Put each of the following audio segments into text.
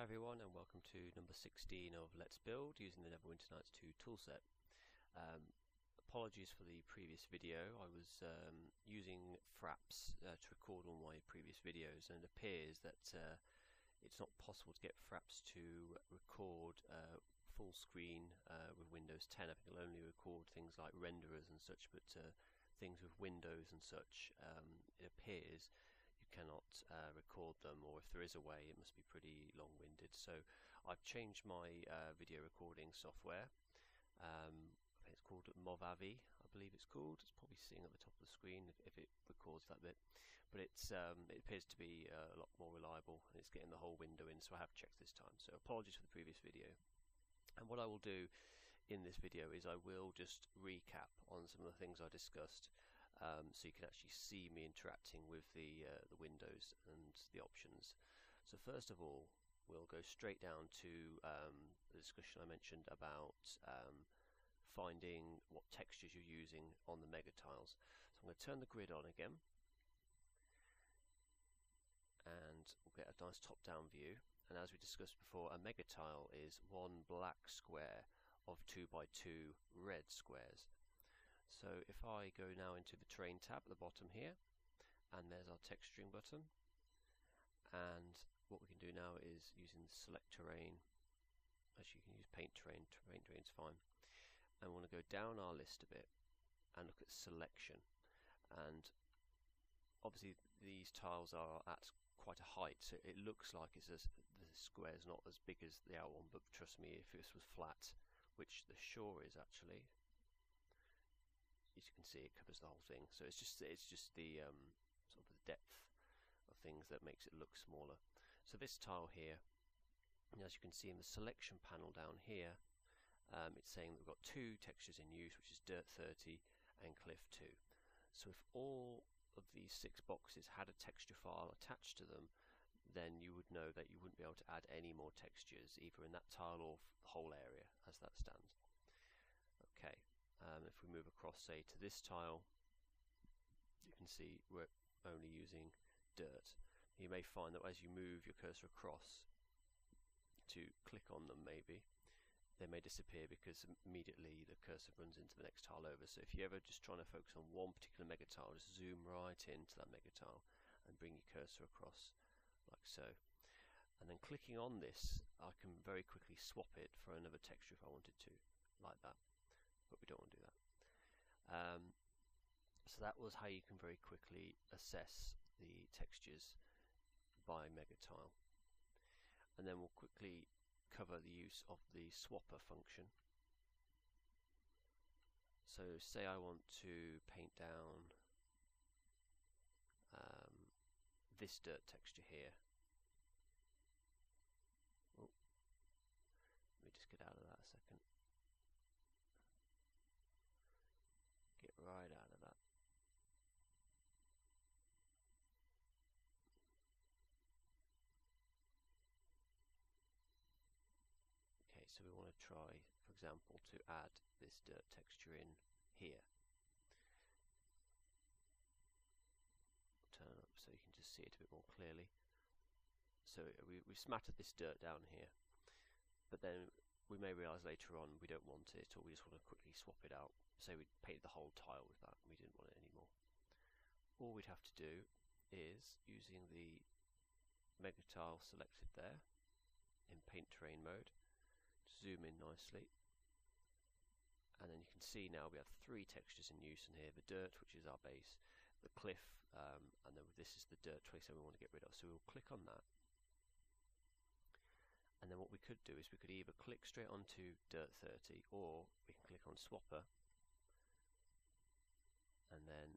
Hi everyone, and welcome to number 16 of Let's Build using the Neverwinter Nights 2 toolset. Apologies for the previous video. I was using Fraps to record all my previous videos, and it appears that it's not possible to get Fraps to record full screen with Windows 10. I think it'll only record things like renderers and such, but things with Windows and such, it appears you cannot record them, or if there is a way, it must be pretty long-winded. So I've changed my video recording software. I think it's called Movavi, I believe it's called. It's probably sitting at the top of the screen if it records that bit. But it appears to be a lot more reliable, and it's getting the whole window in, so I have checked this time. So apologies for the previous video. And what I will do in this video is I will just recap on some of the things I discussed, so you can actually see me interacting with the windows and the options. So first of all, we'll go straight down to the discussion I mentioned about finding what textures you're using on the mega tiles. So I'm going to turn the grid on again, and we'll get a nice top-down view. And as we discussed before, a mega tile is one black square of 2 by 2 red squares. So if I go now into the terrain tab at the bottom here, and there's our texturing button, and what we can do now is using the select terrain. Actually, you can use paint terrain is fine. And we want to go down our list a bit and look at selection. And obviously these tiles are at quite a height, so it looks like the square is not as big as the outer one, but trust me, if this was flat, which the shore is actually, as you can see, it covers the whole thing. So it's just the sort of the depth of things that makes it look smaller. So this tile here, as you can see in the selection panel down here, it's saying that we've got two textures in use, which is Dirt 30 and Cliff 2. So if all of these 6 boxes had a texture file attached to them, then you would know that you wouldn't be able to add any more textures either in that tile or the whole area as that stands. Okay, if we move across, say, to this tile, you can see we're only using dirt. You may find that as you move your cursor across to click on them, maybe they may disappear because immediately the cursor runs into the next tile over. So if you're ever just trying to focus on one particular mega tile, just zoom right into that mega tile and bring your cursor across like so. And then clicking on this, I can very quickly swap it for another texture if I wanted to, like that. But we don't want to do that. So that was how you can very quickly assess the textures by mega tile. And then we'll quickly cover the use of the swapper function. So say I want to paint down this dirt texture here. Oh, let me just get out of that a second. Get right out of that. Okay, so we want to try, for example, to add this dirt texture in here. Turn up so you can just see it a bit more clearly. So we've smattered this dirt down here, but then we may realise later on we don't want it, or we just want to quickly swap it out. Say we painted the whole tile with that and we didn't want it anymore. All we'd have to do is, using the mega tile selected there in paint terrain mode, zoom in nicely, and then you can see now we have 3 textures in use in here: the dirt, which is our base, the cliff, and then this is the dirt 27 we want to get rid of. So we'll click on that, and then what we could do is we could either click straight onto Dirt 30, or we can click on Swapper and then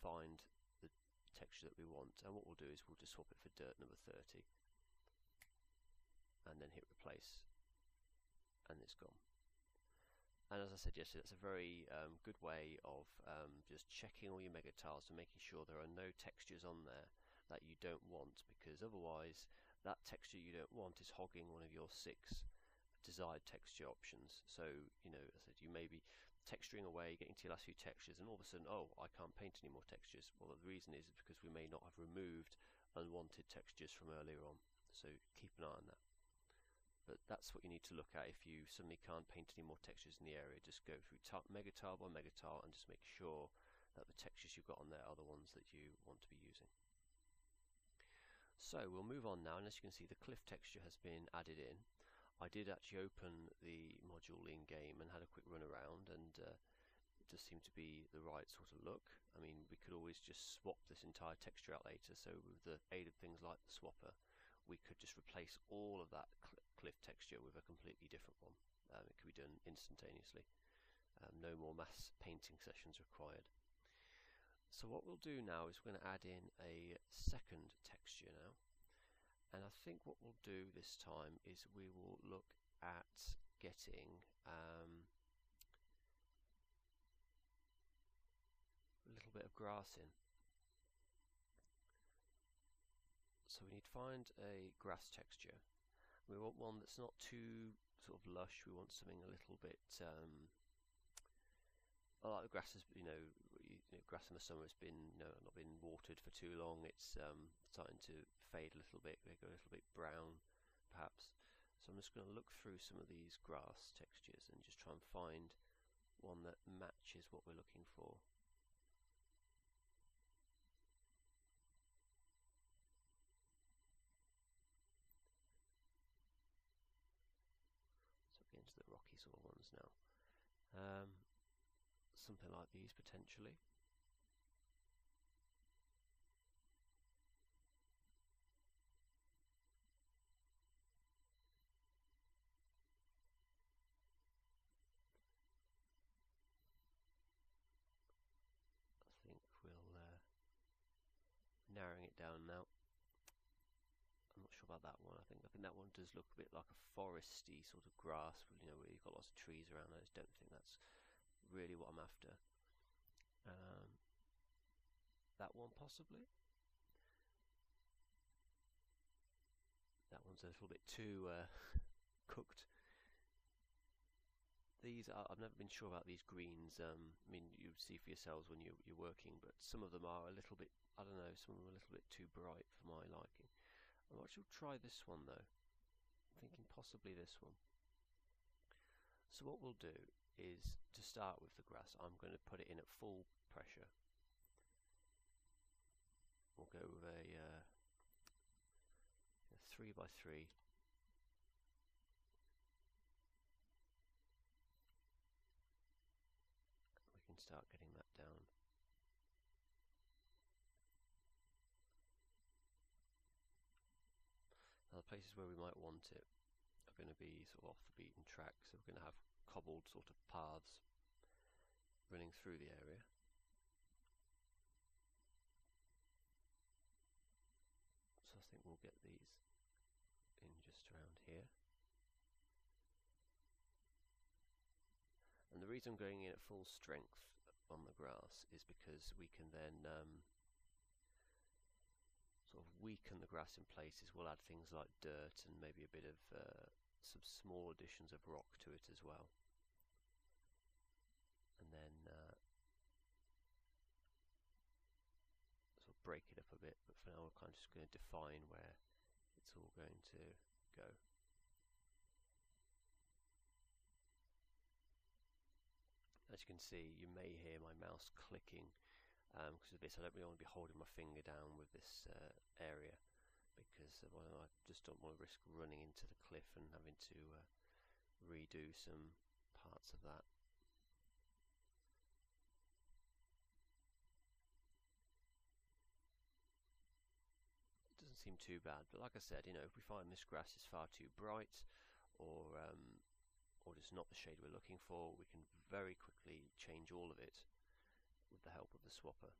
find the texture that we want, and what we'll do is we'll just swap it for dirt number 30 and then hit replace, and it's gone. And as I said yesterday, that's a very good way of just checking all your mega tiles and making sure there are no textures on there that you don't want, because otherwise that texture you don't want is hogging one of your 6 desired texture options. So, you know, as I said, you may be texturing away, getting to your last few textures, and all of a sudden, oh, I can't paint any more textures. Well, the reason is because we may not have removed unwanted textures from earlier on. So keep an eye on that. but that's what you need to look at if you suddenly can't paint any more textures in the area. Just go through mega tile by mega tile and just make sure that the textures you've got on there are the ones that you want to be using. So we'll move on now, and as you can see, the cliff texture has been added in. I did actually open the module in game and had a quick run around, and it does seem to be the right sort of look. I mean, we could always just swap this entire texture out later, so with the aid of things like the swapper, we could just replace all of that cliff texture with a completely different one. It could be done instantaneously. No more mass painting sessions required. So what we'll do now is we're going to add in a second texture now, and I think what we'll do this time is we will look at getting a little bit of grass in. So we need to find a grass texture. We want one that's not too sort of lush. We want something a little bit like the grass is, grass in the summer has been not been watered for too long. It's starting to fade a little bit. They go a little bit brown, perhaps. So I'm just going to look through some of these grass textures and just try and find one that matches what we're looking for. So get into the rocky sort of ones now. Something like these potentially. I think we'll narrowing it down now. I'm not sure about that one. I think that one does look a bit like a foresty sort of grass, where you've got lots of trees around. I just don't think that's really what I'm after. That one possibly. That one's a little bit too cooked. These I've never been sure about these greens. I mean, you see for yourselves when you're working, but some of them are a little bit, I don't know, some of them are a little bit too bright for my liking. I might try this one though. I'm thinking possibly this one. So what we'll do is, to start with the grass, I'm going to put it in at full pressure. We'll go with a 3x3. We can start getting that down. Now the places where we might want it are going to be sort of off the beaten track, so we're going to have cobbled sort of paths running through the area. So I think we'll get these in just around here. And the reason I'm going in at full strength on the grass is because we can then sort of weaken the grass in places. We'll add things like dirt and maybe a bit of some small additions of rock to it as well. And then sort of break it up a bit, but for now we're kind of just going to define where it's all going to go. As you can see, you may hear my mouse clicking because of this. I don't really want to be holding my finger down with this area, because I just don't want to risk running into the cliff and having to redo some parts of that. It doesn't seem too bad, but like I said, if we find this grass is far too bright or just not the shade we're looking for, we can very quickly change all of it with the help of the swapper.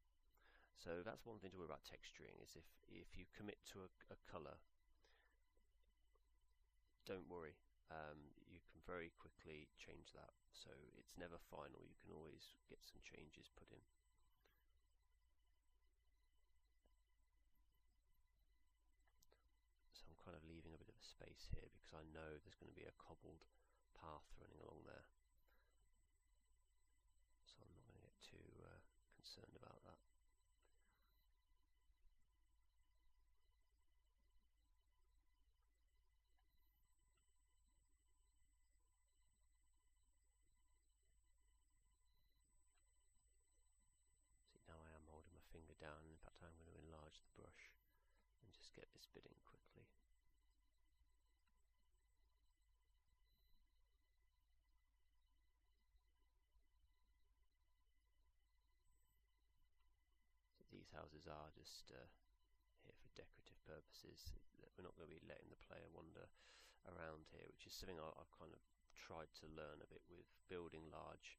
So that's one thing to worry about texturing, is if you commit to a colour, don't worry, you can very quickly change that, so it's never final. You can always get some changes put in. So I'm kind of leaving a bit of a space here because I know there's going to be a cobbled path running along there, so I'm not going to get too concerned about that. get this bit in quickly. So these houses are just here for decorative purposes. We're not going to be letting the player wander around here, which is something I've kind of tried to learn a bit with building large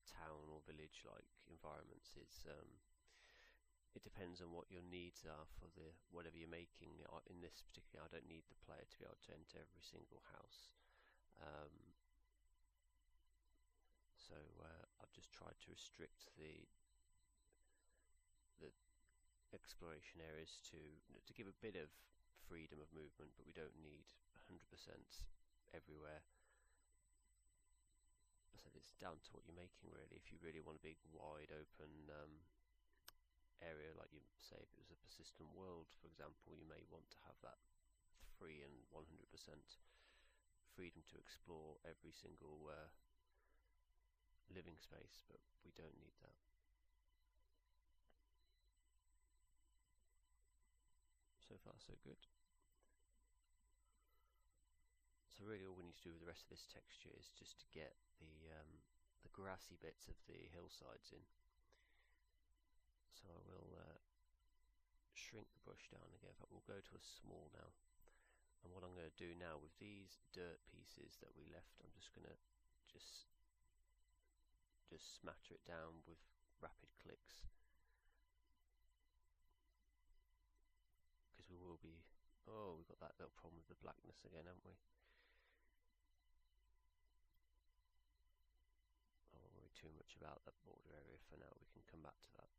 town or village like environments. It depends on what your needs are for whatever you're making. In this particular, I don't need the player to be able to enter every single house, so I've just tried to restrict the exploration areas to give a bit of freedom of movement, but we don't need 100% everywhere. So it's down to what you're making really. If you really want a big wide open area, like you say if it was a persistent world for example, you may want to have that free and 100% freedom to explore every single living space, but we don't need that. So far so good. So really all we need to do with the rest of this texture is just to get the grassy bits of the hillsides in. So I will shrink the brush down again, but we'll go to a small now. And what I'm going to do now with these dirt pieces that we left, I'm just going to just smatter it down with rapid clicks, because we will be, oh, we've got that little problem with the blackness again, haven't we? I won't worry too much about that border area for now, we can come back to that.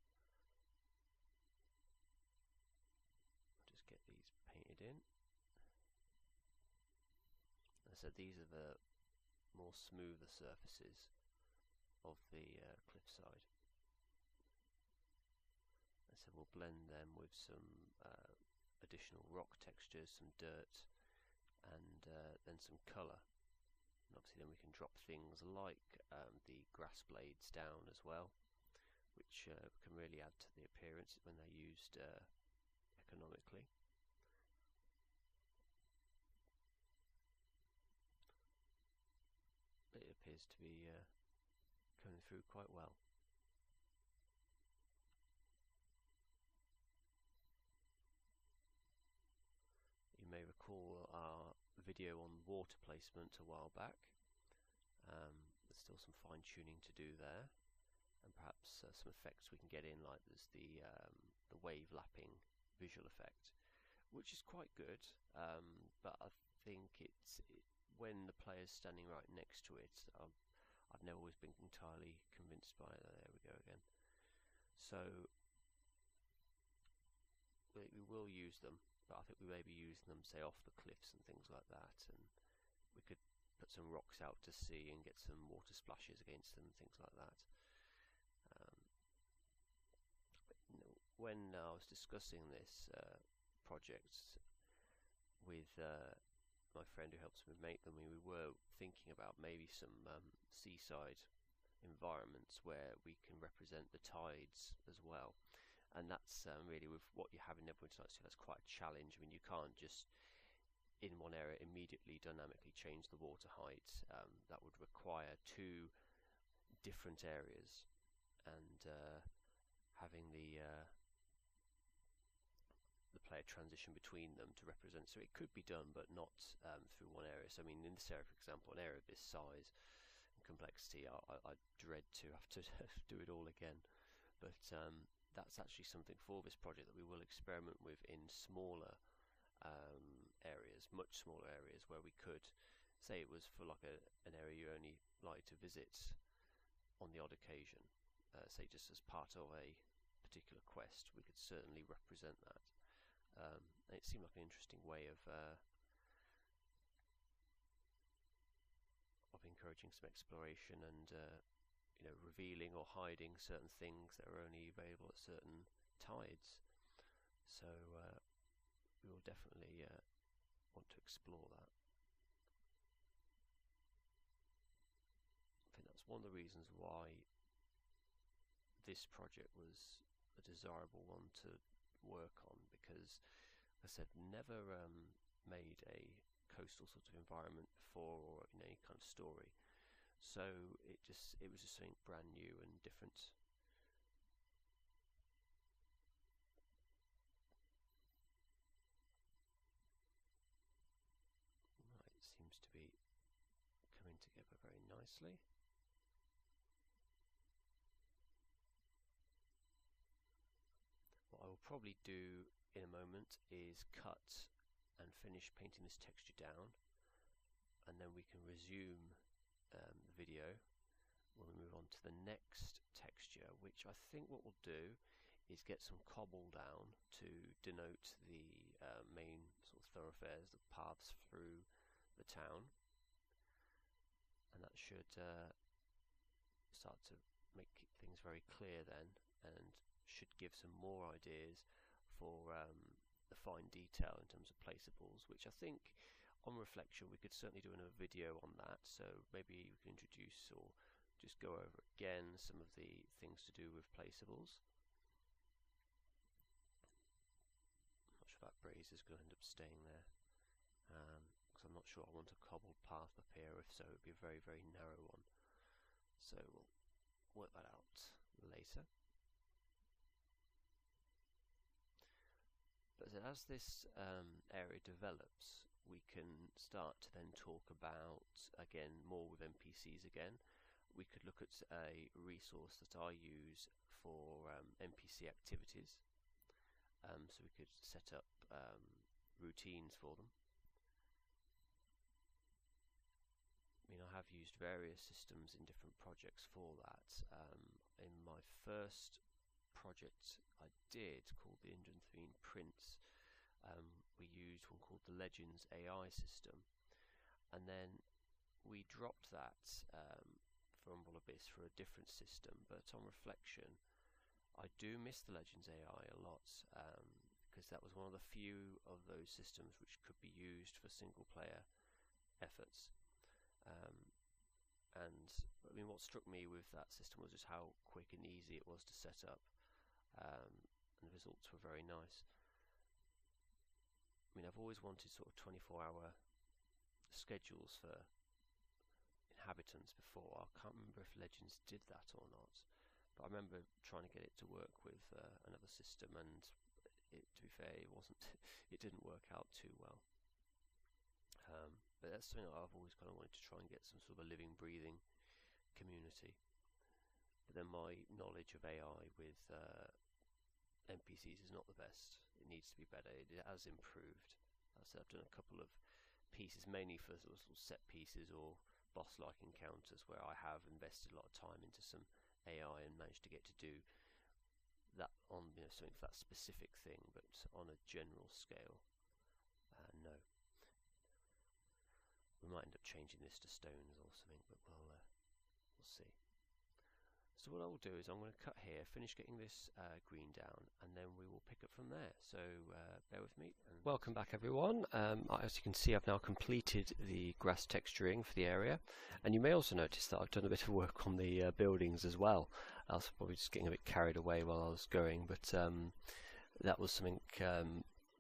Just get these painted in. As I said, these are the more smoother surfaces of the cliffside. And so we'll blend them with some additional rock textures, some dirt, and then some colour. And obviously then we can drop things like the grass blades down as well, which can really add to the appearance when they're used economically. But it appears to be coming through quite well. You may recall our video on water placement a while back. There's still some fine tuning to do there, and perhaps some effects we can get in, like there's the wave lapping visual effect, which is quite good, but I think when the player's standing right next to it, I've never always been entirely convinced by it. There we go again. So we will use them, but I think we may be using them, say, off the cliffs and things like that, and we could put some rocks out to sea and get some water splashes against them and things like that. When I was discussing this project with my friend who helps me make them, we were thinking about maybe some seaside environments where we can represent the tides as well. And that's really with what you have in Neverwinter Nights, so that's quite a challenge. I mean, you can't just in one area immediately dynamically change the water height. That would require two different areas, and having the player transition between them to represent. So it could be done, but not through one area. So I mean, in this area, for example, an area of this size and complexity, I dread to have to do it all again. But that's actually something for this project that we will experiment with in smaller areas, much smaller areas, where we could say it was for like an area you only like to visit on the odd occasion, say just as part of a particular quest. We could certainly represent that. It seemed like an interesting way of encouraging some exploration and you know, revealing or hiding certain things that are only available at certain tides. So we will definitely want to explore that. I think that's one of the reasons why this project was a desirable one to work on, because I said, never made a coastal sort of environment before, or in any kind of story. So it was just something brand new and different. Right, seems to be coming together very nicely. What I will probably do in a moment is cut and finish painting this texture down, and then we can resume the video when we move on to the next texture, which I think what we'll do is get some cobble down to denote the main sort of thoroughfares, the paths through the town, and that should start to make things very clear then, and should give some more ideas for the fine detail in terms of placeables, which I think on reflection we could certainly do another video on that. So maybe we can introduce or just go over again some of the things to do with placeables. I'm not sure that braze is going to end up staying there, because I'm not sure I want a cobbled path up here. If so, it would be a very, very narrow one. So we'll work that out later. But as this area develops, we can start to then talk about, again, more with NPCs again. We could look at a resource that I use for NPC activities. So we could set up routines for them. I mean, I have used various systems in different projects for that. In my first project I did, called the Indranthine Prince, we used one called the Legends AI system, and then we dropped that for Humble Abyss for a different system. But on reflection, I do miss the Legends AI a lot, because that was one of the few of those systems which could be used for single player efforts. And I mean, what struck me with that system was just how quick and easy it was to set up, and the results were very nice. I mean, I've always wanted sort of 24-hour schedules for inhabitants before. I can't remember if Legends did that or not, but I remember trying to get it to work with another system, and to be fair, it didn't work out too well. But that's something that I've always kind of wanted to try and get some sort of a living, breathing community. But then my knowledge of AI with NPCs is not the best. It needs to be better. It has improved. As I said, I've done a couple of pieces, mainly for sort of set pieces or boss-like encounters, where I have invested a lot of time into some AI and managed to get to do that on, you know, something for that specific thing. But on a general scale, no. We might end up changing this to stones or something, but we'll see. So what I will do is I'm going to cut here, finish getting this green down, and then we will pick up from there. So bear with me. Welcome back, everyone. As you can see, I've now completed the grass texturing for the area, and you may also notice that I've done a bit of work on the buildings as well. I was probably just getting a bit carried away while I was going, but that was something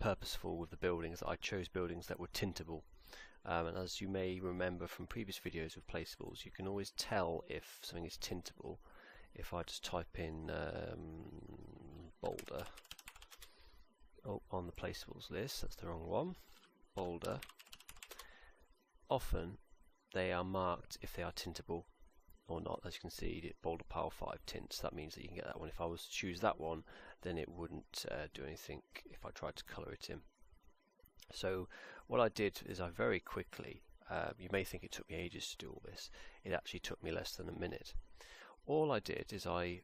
purposeful with the buildings. I chose buildings that were tintable. And as you may remember from previous videos with placeables, you can always tell if something is tintable if I just type in boulder on the placeables list. That's the wrong one. Boulder. Often they are marked if they are tintable or not. As you can see, boulder pile 5 tints. That means that you can get that one. If I was to choose that one, then it wouldn't do anything if I tried to colour it in. So what I did is I very quickly, you may think it took me ages to do all this, it actually took me less than a minute. All I did is I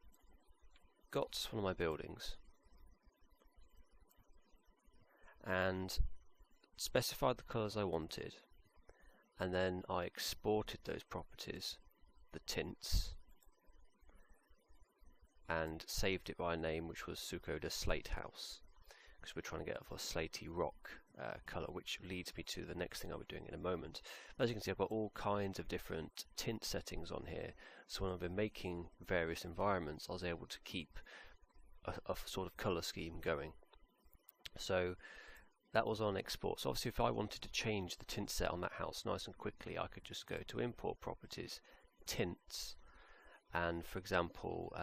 got one of my buildings and specified the colours I wanted, and then I exported those properties, the tints, and saved it by a name which was Sukoda Slate House, because we're trying to get a slatey rock colour, which leads me to the next thing I'll be doing in a moment. As you can see, I've got all kinds of different tint settings on here, so when I've been making various environments, I was able to keep a sort of colour scheme going. So that was on export. So obviously if I wanted to change the tint set on that house nice and quickly, I could just go to import properties, tints, and for example,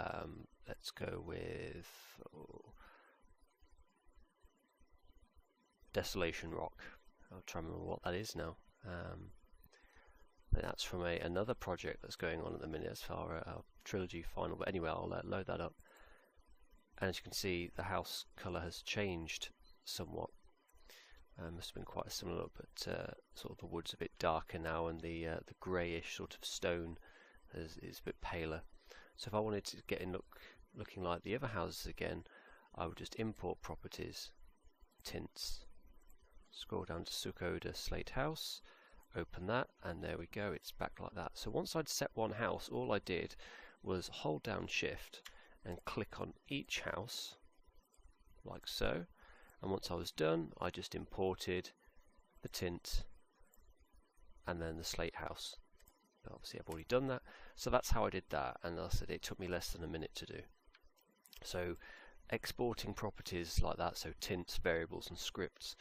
let's go with Desolation Rock. I'll try and remember what that is now. That's from another project that's going on at the minute as far as our trilogy final, but anyway, I'll load that up. And as you can see, the house colour has changed somewhat. Must have been quite a similar look, but sort of the wood's a bit darker now, and the greyish sort of stone is a bit paler. So if I wanted to get in looking like the other houses again, I would just import properties, tints, scroll down to Sukoda Slate House, open that, and there we go, it's back like that. So once I'd set one house, all I did was hold down shift and click on each house like so, and once I was done I just imported the tint and then the slate house. But obviously I've already done that, so that's how I did that, and I said it took me less than a minute to do. So exporting properties like that, so tints, variables and scripts,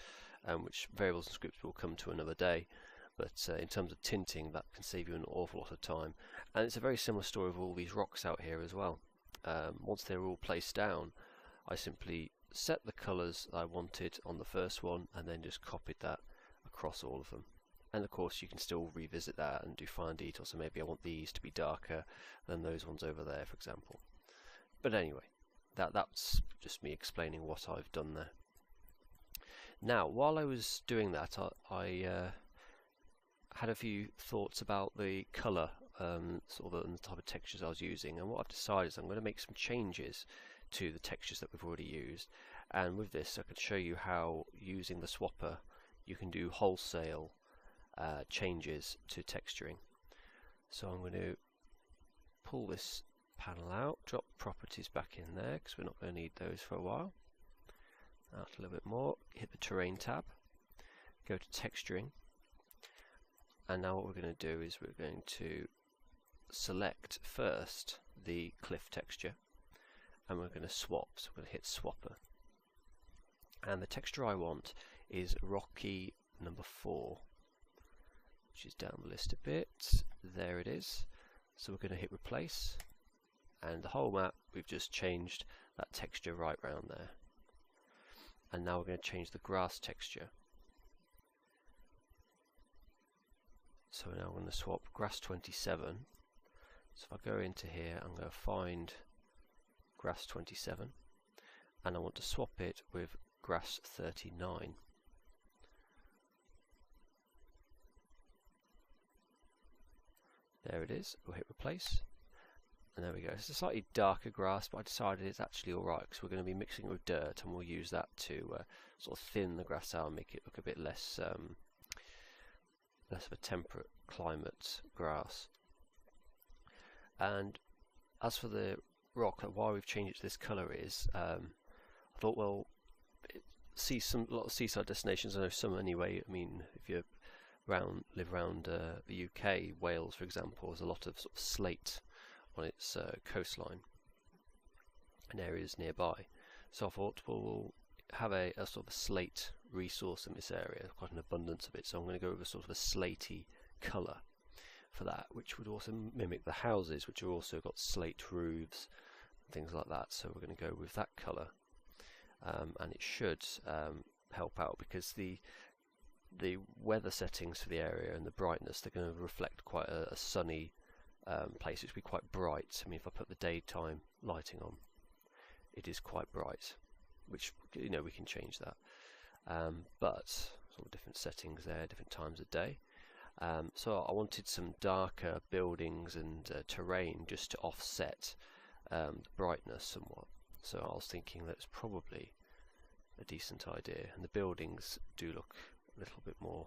which variables and scripts will come to another day, but in terms of tinting, that can save you an awful lot of time. And it's a very similar story with all these rocks out here as well. Once they're all placed down, I simply set the colours I wanted on the first one and then just copied that across all of them. And of course you can still revisit that and do fine details, so maybe I want these to be darker than those ones over there, for example. But anyway, that's just me explaining what I've done there. Now, while I was doing that, I had a few thoughts about the colour, sort of the type of textures I was using, and what I've decided is I'm going to make some changes to the textures that we've already used, and with this I can show you how, using the swapper, you can do wholesale changes to texturing. So I'm going to pull this panel out, drop properties back in there because we're not going to need those for a while. Out a little bit more, hit the terrain tab, go to texturing, and now what we're going to do is we're going to select first the cliff texture, and we're going to swap. So we're going to hit swapper, and the texture I want is rocky number 4, which is down the list a bit. There it is. So we're going to hit replace, and the whole map we've just changed that texture right round there. And now we're going to change the grass texture. So now I'm going to swap grass 27. So if I go into here, I'm going to find grass 27, and I want to swap it with grass 39. There it is. We'll hit replace, and there we go. It's a slightly darker grass, but I decided it's actually alright because we're going to be mixing it with dirt, and we'll use that to sort of thin the grass out and make it look a bit less less of a temperate climate grass. And as for the rock, why we've changed it to this colour is I thought, well, a lot of seaside destinations, I know some anyway. I mean, if you live around the UK, Wales for example, there's a lot of sort of slate on its coastline and areas nearby. So I thought, well, we'll have a sort of a slate resource in this area, quite an abundance of it, so I'm going to go with a sort of a slatey colour for that, which would also mimic the houses, which have also got slate roofs and things like that. So we're going to go with that colour, and it should help out because the weather settings for the area and the brightness, they're going to reflect quite a sunny place. It should be quite bright. I mean, if I put the daytime lighting on, it is quite bright, which, you know, we can change that, but sort of different settings there, different times of day. So I wanted some darker buildings and terrain just to offset the brightness somewhat. So I was thinking that's probably a decent idea, and the buildings do look a little bit more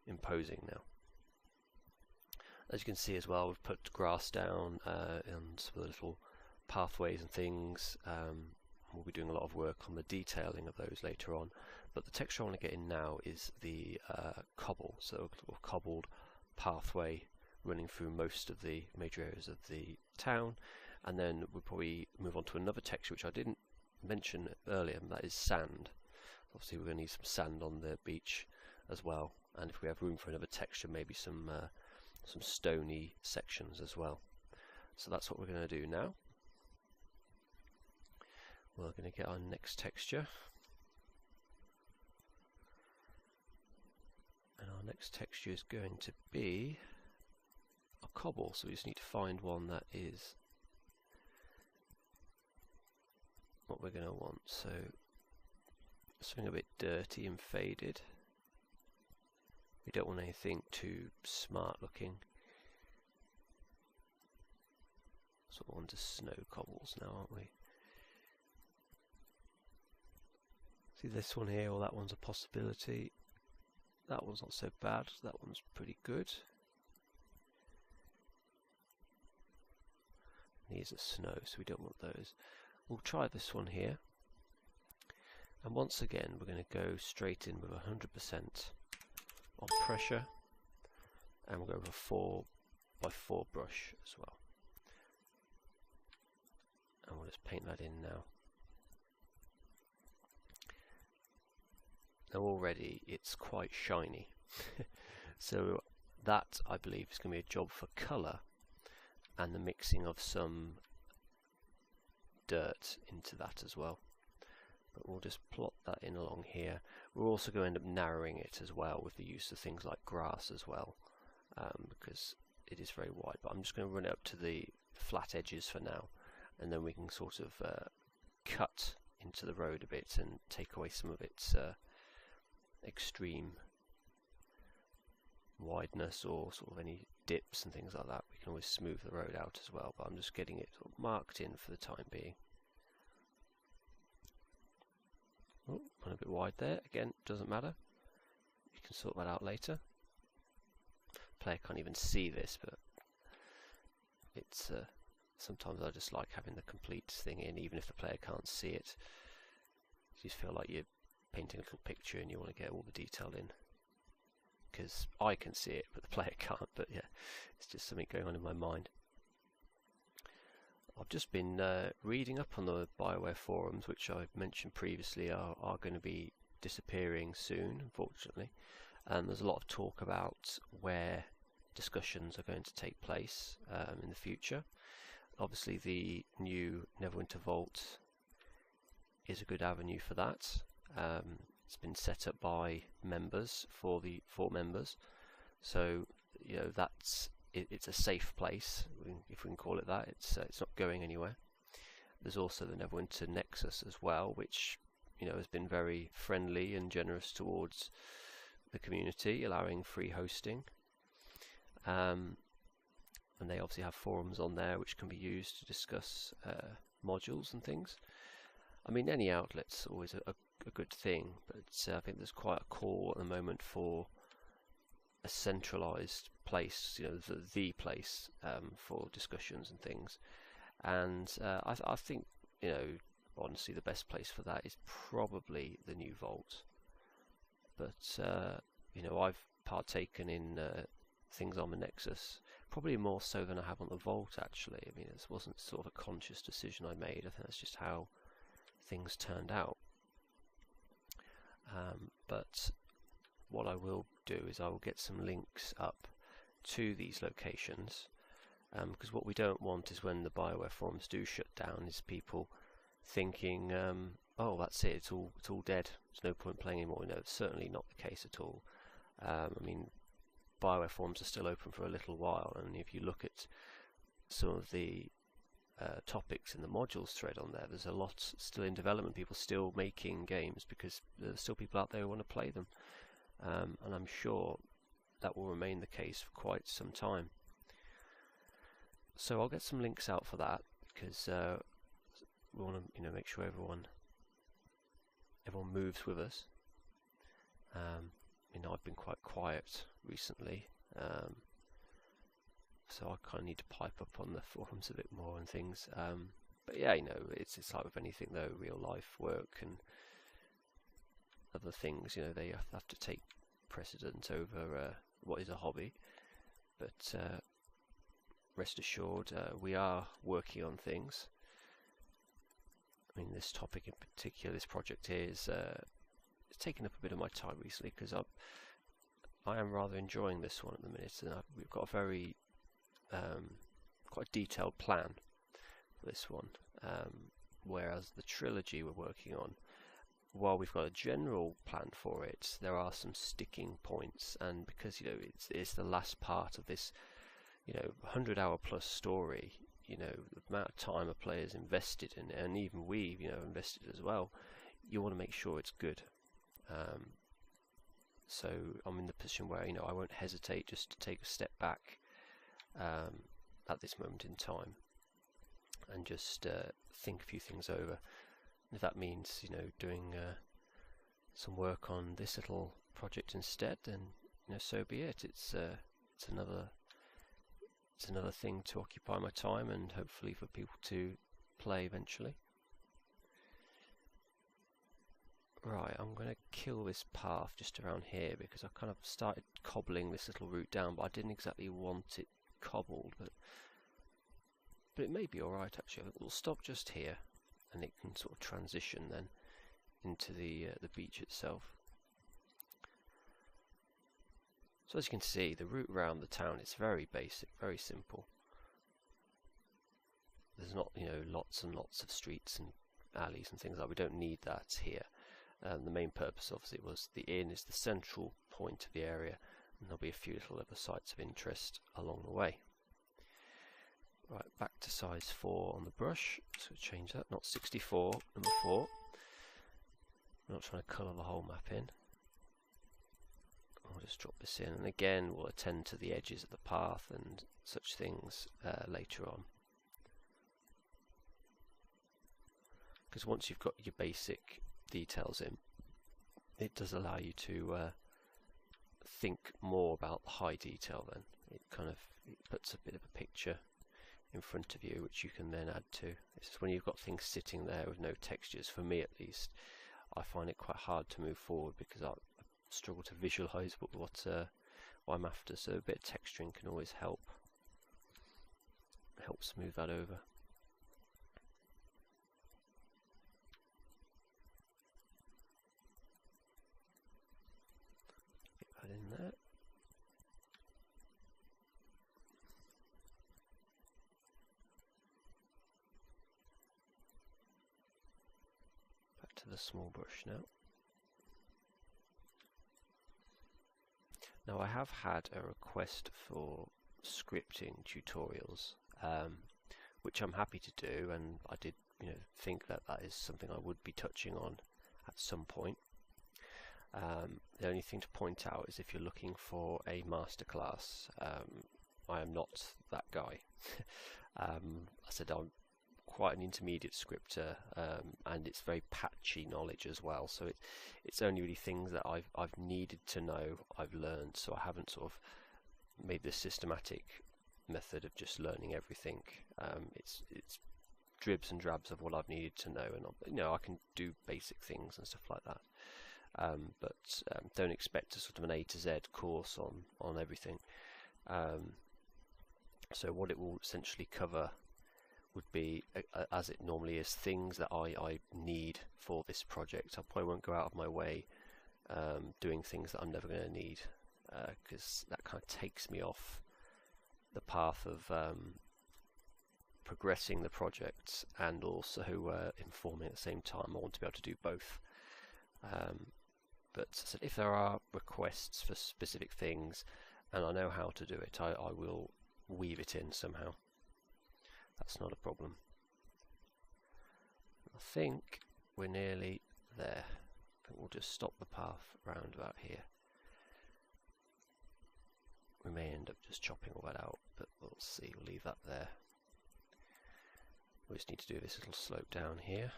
imposing now. As you can see as well, we've put grass down and some of the little pathways and things. We'll be doing a lot of work on the detailing of those later on, but the texture I want to get in now is the cobble, so a cobbled pathway running through most of the major areas of the town, and then we'll probably move on to another texture which I didn't mention earlier, and that is sand. Obviously we're going to need some sand on the beach as well, and if we have room for another texture, maybe some stony sections as well. So that's what we're going to do now. We're going to get our next texture, and our next texture is going to be a cobble, so we just need to find one that is what we're going to want. So something a bit dirty and faded. We don't want anything too smart looking. So we're on to snow cobbles now, aren't we? See this one here, or that one's a possibility. That one's not so bad, that one's pretty good. These are snow, so we don't want those. We'll try this one here. And once again, we're going to go straight in with 100% on pressure, and we'll go with a 4x4 brush as well. And we'll just paint that in now. Now already it's quite shiny, so that I believe is going to be a job for colour and the mixing of some dirt into that as well. But we'll just plot that in along here. We're also going to end up narrowing it as well with the use of things like grass as well, because it is very wide. But I'm just going to run it up to the flat edges for now, and then we can sort of cut into the road a bit and take away some of its extreme wideness or sort of any dips and things like that. We can always smooth the road out as well, but I'm just getting it sort of marked in for the time being. Oh, went a bit wide there. Again, doesn't matter. You can sort that out later. Player can't even see this, but it's sometimes I just like having the complete thing in, even if the player can't see it. You just feel like you're painting a little picture and you want to get all the detail in, because I can see it but the player can't. But yeah, it's just something going on in my mind. I've just been reading up on the BioWare forums, which I mentioned previously are going to be disappearing soon, unfortunately, and there's a lot of talk about where discussions are going to take place in the future. Obviously the new Neverwinter Vault is a good avenue for that. It's been set up by members for members, so you know it's a safe place, if we can call it that. It's not going anywhere. There's also the Neverwinter Nexus as well, which has been very friendly and generous towards the community, allowing free hosting. And they obviously have forums on there which can be used to discuss modules and things. I mean, any outlet's always a good thing, but I think there's quite a call at the moment for a centralized place, the place for discussions and things. And I think, honestly, the best place for that is probably the new Vault. But I've partaken in things on the Nexus, probably more so than I have on the Vault, actually. I mean, this wasn't sort of a conscious decision I made. I think that's just how things turned out. But what I will do is I will get some links up to these locations, because what we don't want is when the BioWare forums do shut down is people thinking, oh, that's it, it's all dead, there's no point playing anymore. No, it's certainly not the case at all. I mean, BioWare forums are still open for a little while, and if you look at some of the topics in the modules thread on there, there's a lot still in development, people still making games, because there's still people out there who want to play them, and I'm sure that will remain the case for quite some time. So I'll get some links out for that, because we want to make sure everyone moves with us. I've been quite quiet recently, so I kind of need to pipe up on the forums a bit more and things. But yeah, it's like with anything though, real life work and other things, they have to take precedence over what is a hobby. But rest assured, we are working on things. I mean, this topic in particular, this project here is taken up a bit of my time recently because I am rather enjoying this one at the minute, and we've got a very quite a detailed plan for this one, whereas the trilogy we're working on, while we've got a general plan for it, there are some sticking points, and because it's the last part of this 100-hour plus story, the amount of time a player's invested in it, and even we've invested as well, you want to make sure it's good. So I'm in the position where I won't hesitate just to take a step back at this moment in time and just think a few things over. If that means doing some work on this little project instead, then so be it. It's another thing to occupy my time, and hopefully for people to play eventually. Right, I'm going to kill this path just around here because I kind of started cobbling this little route down, but I didn't exactly want it cobbled, but it may be alright actually. We'll stop just here and it can sort of transition then into the beach itself. So as you can see, the route around the town is very basic, very simple. There's not lots and lots of streets and alleys and things like that. We don't need that here. The main purpose obviously was the inn is the central point of the area, and there'll be a few little other sites of interest along the way. Right, back to size 4 on the brush, so change that, not 64, number 4. I'm not trying to colour the whole map in. I'll just drop this in, and again we'll attend to the edges of the path and such things later on. Because once you've got your basic details in, it does allow you to think more about the high detail then. It puts a bit of a picture in front of you which you can then add to. It's just when you've got things sitting there with no textures, for me at least, I find it quite hard to move forward because I struggle to visualise what I'm after, so a bit of texturing can always help smooth that over. In there. Back to the small brush now. Now I have had a request for scripting tutorials, which I'm happy to do, and I did think that is something I would be touching on at some point. The only thing to point out is if you're looking for a masterclass, I am not that guy. I said I'm quite an intermediate scripter, and it's very patchy knowledge as well. So it's only really things that I've needed to know, I've learned. So I haven't sort of made this systematic method of just learning everything. It's dribs and drabs of what I've needed to know, and I can do basic things and stuff like that. But don't expect a sort of an A to Z course on everything. So what it will essentially cover would be, as it normally is, things that I need for this project. I probably won't go out of my way doing things that I'm never going to need, because that kind of takes me off the path of progressing the project and also informing at the same time. I want to be able to do both. But so if there are requests for specific things and I know how to do it, I will weave it in somehow. That's not a problem. I think we're nearly there. I think we'll just stop the path round about here. We may end up just chopping all that out, but we'll see. We'll leave that there. We just need to do this little slope down here,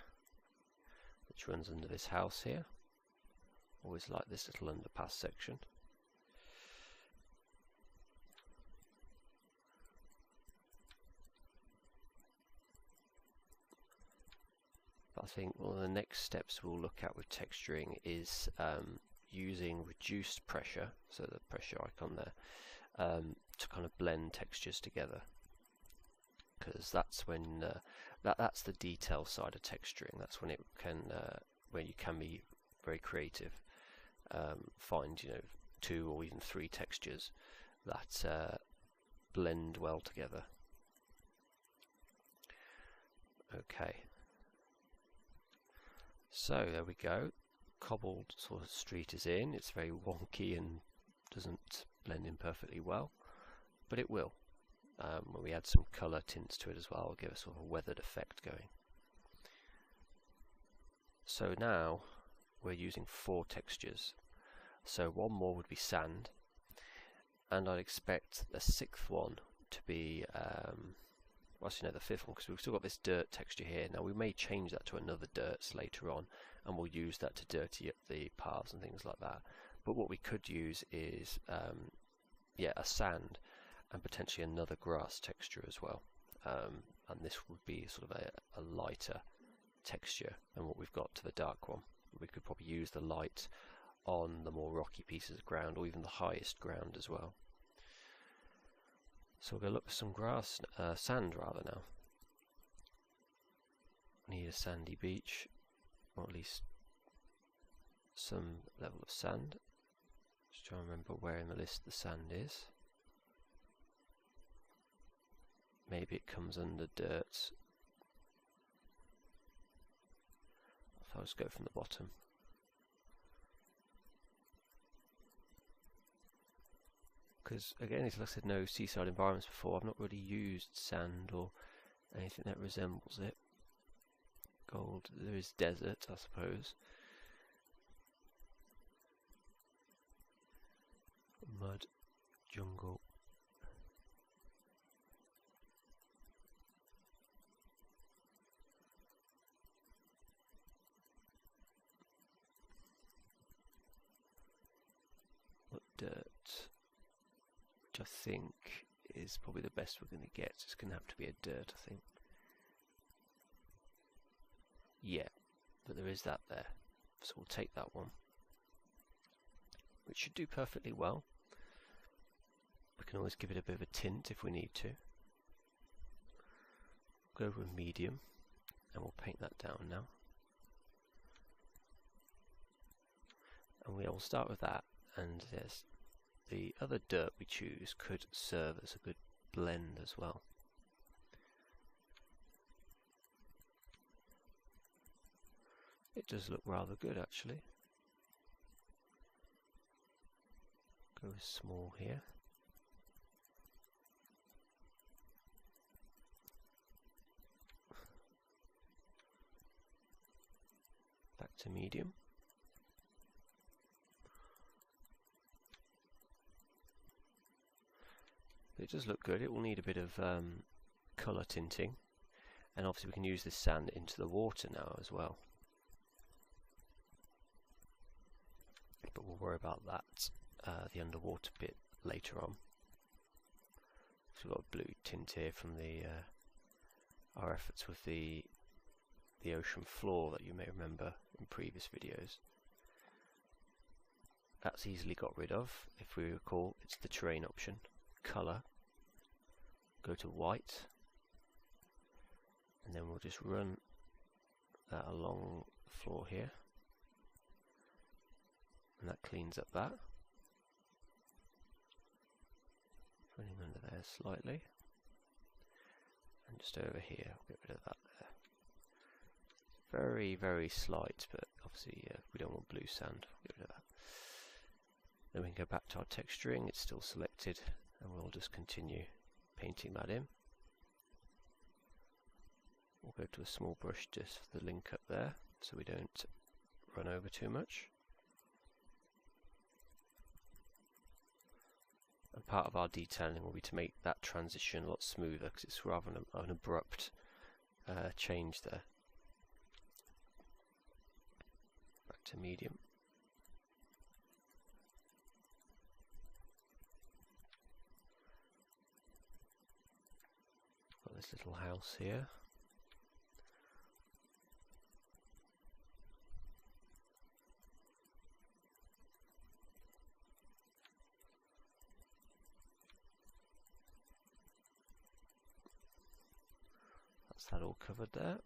which runs under this house here. Always like this little underpass section. But I think one of the next steps we'll look at with texturing is using reduced pressure, so the pressure icon there, to kind of blend textures together. Because that's when that's the detail side of texturing. That's when it can where you can be very creative. Find, you know, 2 or even 3 textures that blend well together. Okay, so there we go. Cobbled sort of street is in. It's very wonky and doesn't blend in perfectly well, but it will. When we add some colour tints to it as well, it'll give us sort of a weathered effect going. So now we're using 4 textures. So 1 more would be sand, and I'd expect the 6th one to be, well, actually no, the 5th one, because we've still got this dirt texture here. Now we may change that to another dirt later on, and we'll use that to dirty up the paths and things like that. But what we could use is, yeah, a sand and potentially another grass texture as well. And this would be sort of a lighter texture than what we've got to the dark one. We could probably use the light on the more rocky pieces of ground, or even the highest ground as well. So we'll go look for some grass, sand rather now. Need a sandy beach, or at least some level of sand. Just trying to remember where in the list the sand is. Maybe it comes under dirt. I'll just go from the bottom. Because again, as I said, no seaside environments before. I've not really used sand or anything that resembles it. Gold, there is desert, I suppose. Mud, jungle. What dirt? Which I think is probably the best we're going to get. It's going to have to be a dirt, I think. Yeah, but there is that there. So we'll take that one, which should do perfectly well. We can always give it a bit of a tint if we need to. Go over with medium, and we'll paint that down now. And we'll start with that, and yes, the other dirt we choose could serve as a good blend as well. It does look rather good actually. Go with small here. Back to medium. It does look good. It will need a bit of colour tinting, and obviously we can use this sand into the water now as well. But we'll worry about that, the underwater bit, later on. So we've got a blue tint here from the our efforts with the ocean floor that you may remember in previous videos. That's easily got rid of. If we recall, it's the terrain option. Colour, go to white, and then we'll just run that along the floor here, and that cleans up that. Running under there slightly, and just over here, I'll get rid of that there. Very, very slight, but obviously we don't want blue sand. We'll get rid of that. Then we can go back to our texturing. It's still selected, and we'll just continue painting that in. We'll go to a small brush just for the link up there, so we don't run over too much. And part of our detailing will be to make that transition a lot smoother, because it's rather an abrupt change there. Back to medium. Got this little house here. That's that all covered there.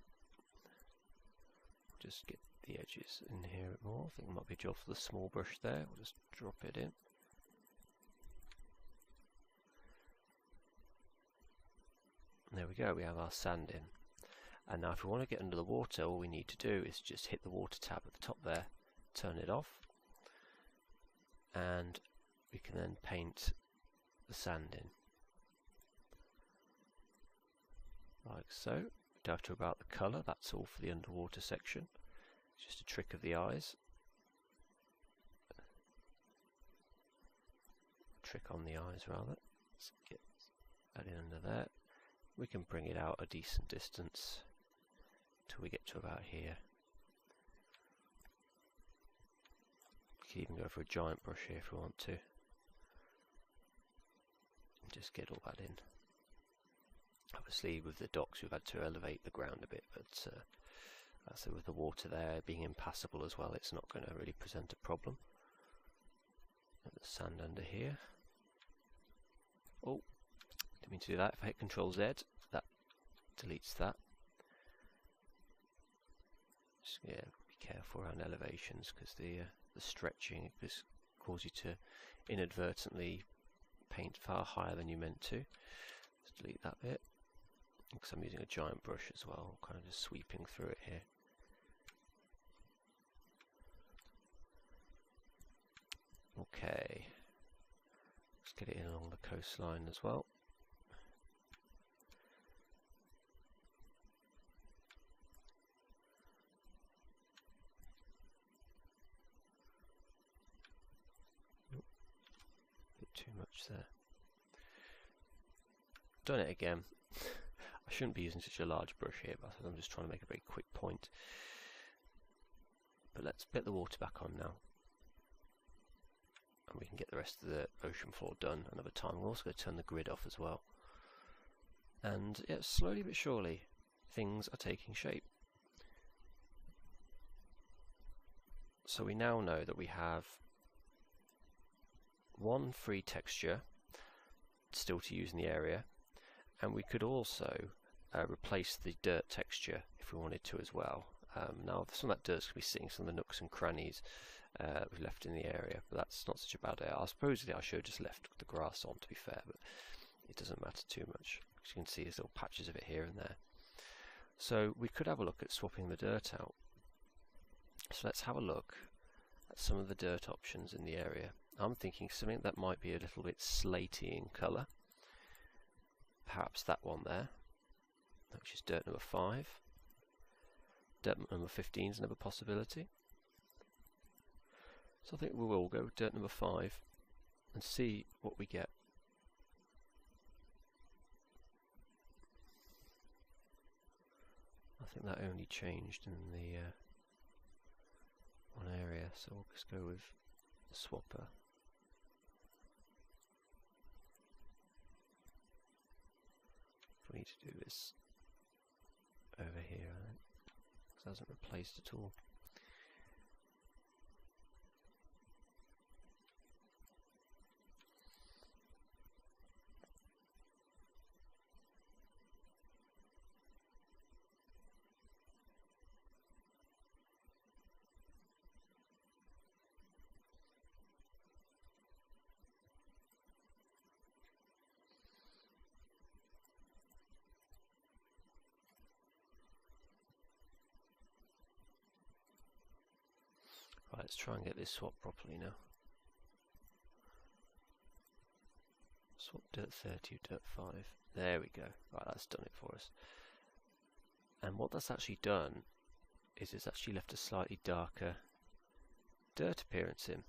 Just get the edges in here a bit more. I think it might be a job for the small brush there. We'll just drop it in. And there we go, we have our sand in. And now if we want to get under the water, all we need to do is just hit the water tab at the top there, turn it off, and we can then paint the sand in. Like so. We don't have to worry about the colour, that's all for the underwater section. It's just a trick of the eyes. Trick on the eyes rather. Let's get that in under there. We can bring it out a decent distance till we get to about here. We can even go for a giant brush here if we want to. And just get all that in. Obviously with the docks we've had to elevate the ground a bit, but so with the water there being impassable as well, it's not going to really present a problem. And the sand under here. Oh, didn't mean to do that. If I hit Control Z, that deletes that. Just, yeah, be careful around elevations because the stretching just cause you to inadvertently paint far higher than you meant to. Let's delete that bit. Because I'm using a giant brush as well, kind of just sweeping through it here. Okay, let's get it in along the coastline as well. Nope. Bit too much there. Done it again. I shouldn't be using such a large brush here, but I'm just trying to make a very quick point. But let's get the water back on now. And we can get the rest of the ocean floor done another time. We're also going to turn the grid off as well. And yeah, slowly but surely, things are taking shape. So we now know that we have one free texture still to use in the area. And we could also replace the dirt texture if we wanted to as well. Now some of that dirt's going to be sitting in some of the nooks and crannies we've left in the area, but that's not such a bad idea. Supposedly I should have just left the grass on, to be fair, but it doesn't matter too much. As you can see, there's little patches of it here and there. So we could have a look at swapping the dirt out. So let's have a look at some of the dirt options in the area. I'm thinking something that might be a little bit slaty in colour. Perhaps that one there, which is dirt number 5. Dirt number 15 is another possibility. So I think we will go with dirt number 5 and see what we get. I think that only changed in the one area, so we'll just go with the swapper. We need to do this over here, I think, because it hasn't replaced at all. Right, let's try and get this swapped properly now. Swap dirt 30 with dirt 5. There we go. Right, that's done it for us. And what that's actually done is it's actually left a slightly darker dirt appearance in.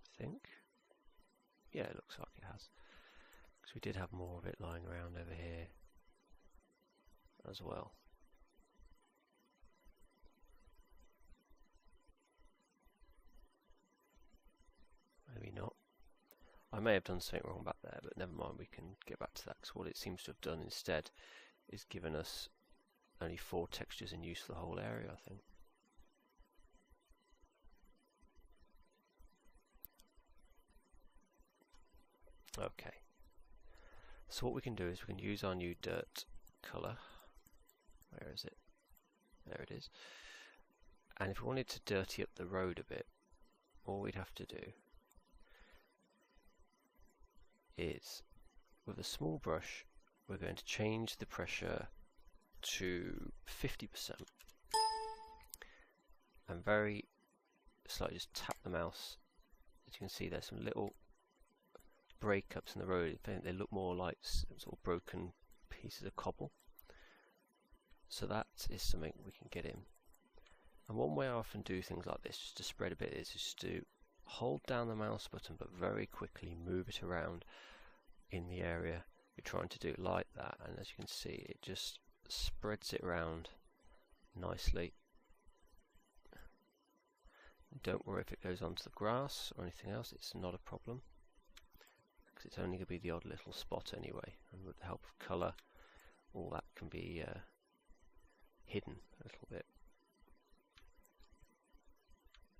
I think. Yeah, it looks like it has. Because we did have more of it lying around over here as well. Maybe not. I may have done something wrong back there, but never mind, we can get back to that, because what it seems to have done instead is given us only 4 textures in use for the whole area, I think. Okay, so what we can do is we can use our new dirt colour, Where is it? There it is. And if we wanted to dirty up the road a bit, all we'd have to do is, with a small brush, we're going to change the pressure to 50%, and very slightly just tap the mouse. As you can see, there's some little breakups in the road. I think they look more like sort of broken pieces of cobble. So that is something we can get in. And one way I often do things like this, just to spread a bit, is just to hold down the mouse button but very quickly move it around in the area you're trying to do, like that. And as you can see, it just spreads it around nicely. Don't worry if it goes onto the grass or anything else, it's not a problem, because it's only going to be the odd little spot anyway, and with the help of colour all that can be hidden a little bit.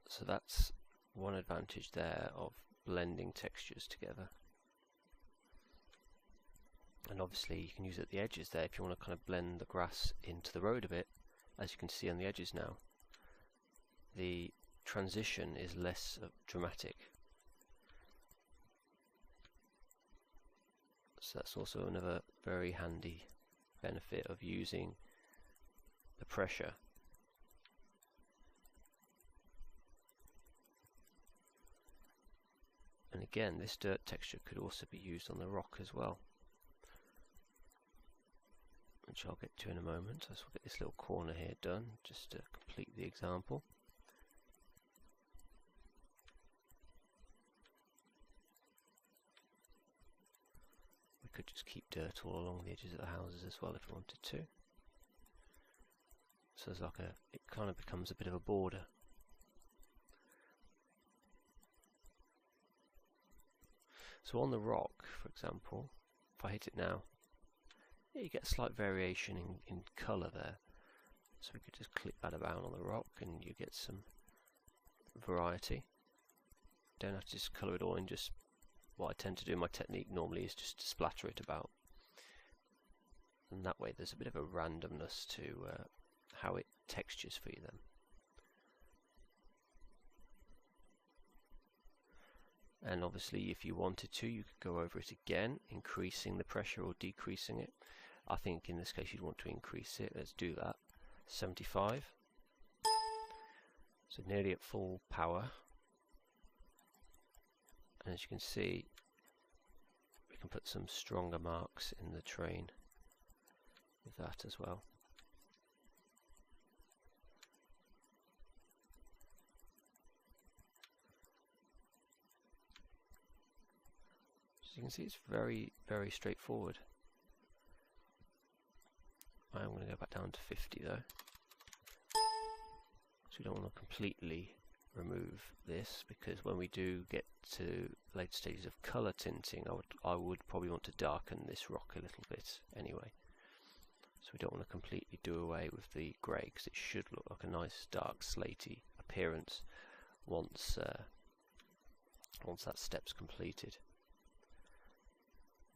So that's one advantage there of blending textures together. And obviously you can use it at the edges there if you want to kind of blend the grass into the road a bit. As you can see on the edges now, the transition is less dramatic. So that's also another very handy benefit of using the pressure. And again, this dirt texture could also be used on the rock as well, which I'll get to in a moment. So we'll get this little corner here done just to complete the example. We could just keep dirt all along the edges of the houses as well if we wanted to. So there's like it kind of becomes a bit of a border. So on the rock, for example, if I hit it now, yeah, you get a slight variation in colour there. So we could just click that around on the rock and you get some variety. Don't have to just colour it all in. Just what I tend to do in my technique normally is just to splatter it about. And that way there's a bit of a randomness to how it textures for you then. And obviously if you wanted to, you could go over it again, increasing the pressure or decreasing it. I think in this case you'd want to increase it. Let's do that. 75. So nearly at full power. And as you can see, we can put some stronger marks in the train with that as well. As you can see, it's very, very straightforward. I'm going to go back down to 50 though, because we don't want to completely remove this, because when we do get to later stages of colour tinting, I would probably want to darken this rock a little bit anyway. So we don't want to completely do away with the grey, because it should look like a nice dark slaty appearance once that step's completed.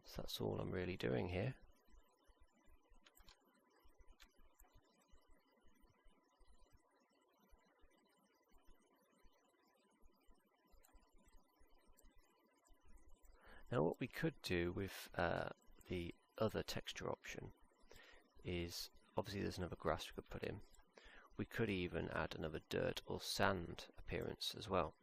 So that's all I'm really doing here. Now what we could do with the other texture option is, obviously there's another grass we could put in. We could even add another dirt or sand appearance as well.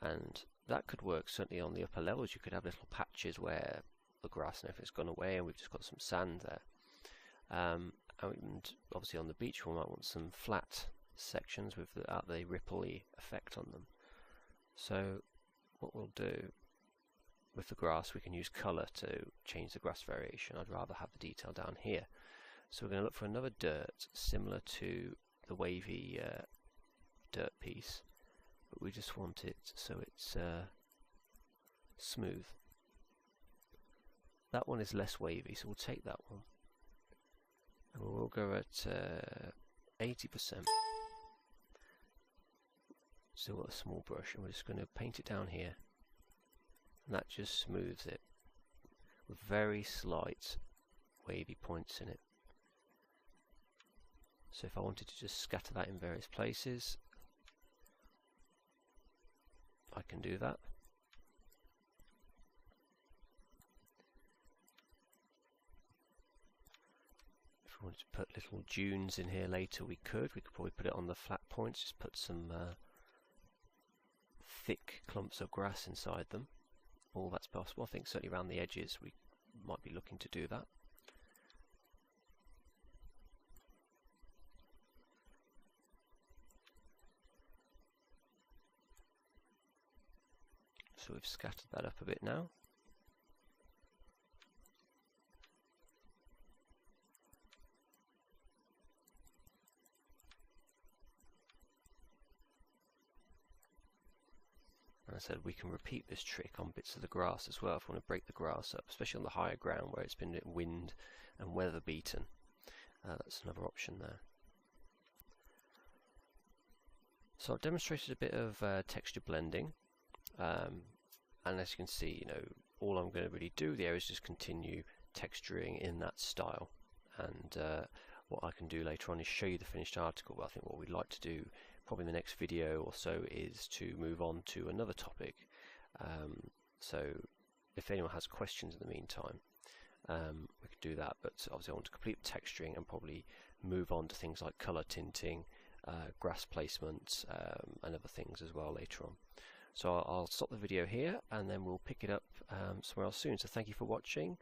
And that could work certainly on the upper levels. You could have little patches where the grass and everything's gone away and we've just got some sand there. And obviously on the beach we might want some flat sections without the ripple-y effect on them. So what we'll do with the grass, we can use colour to change the grass variation. I'd rather have the detail down here. So we're going to look for another dirt similar to the wavy dirt piece, but we just want it so it's smooth. That one is less wavy, so we'll take that one. And we'll go at 80%. Still got a small brush, and we're just going to paint it down here. And that just smooths it with very slight wavy points in it. So if I wanted to just scatter that in various places, I can do that. If we wanted to put little dunes in here later, we could probably put it on the flat points, just put some thick clumps of grass inside them. All that's possible. I think certainly around the edges we might be looking to do that. So we've scattered that up a bit now. And I said we can repeat this trick on bits of the grass as well if we want to break the grass up, especially on the higher ground where it's been wind and weather beaten. That's another option there. So I've demonstrated a bit of texture blending, and as you can see, you know, all I'm going to really do there is just continue texturing in that style. And what I can do later on is show you the finished article. But I think what we'd like to do probably in the next video or so is to move on to another topic. So if anyone has questions in the meantime, we could do that, but obviously I want to complete the texturing and probably move on to things like colour tinting, grass placement, and other things as well later on. So I'll stop the video here and then we'll pick it up somewhere else soon. So thank you for watching.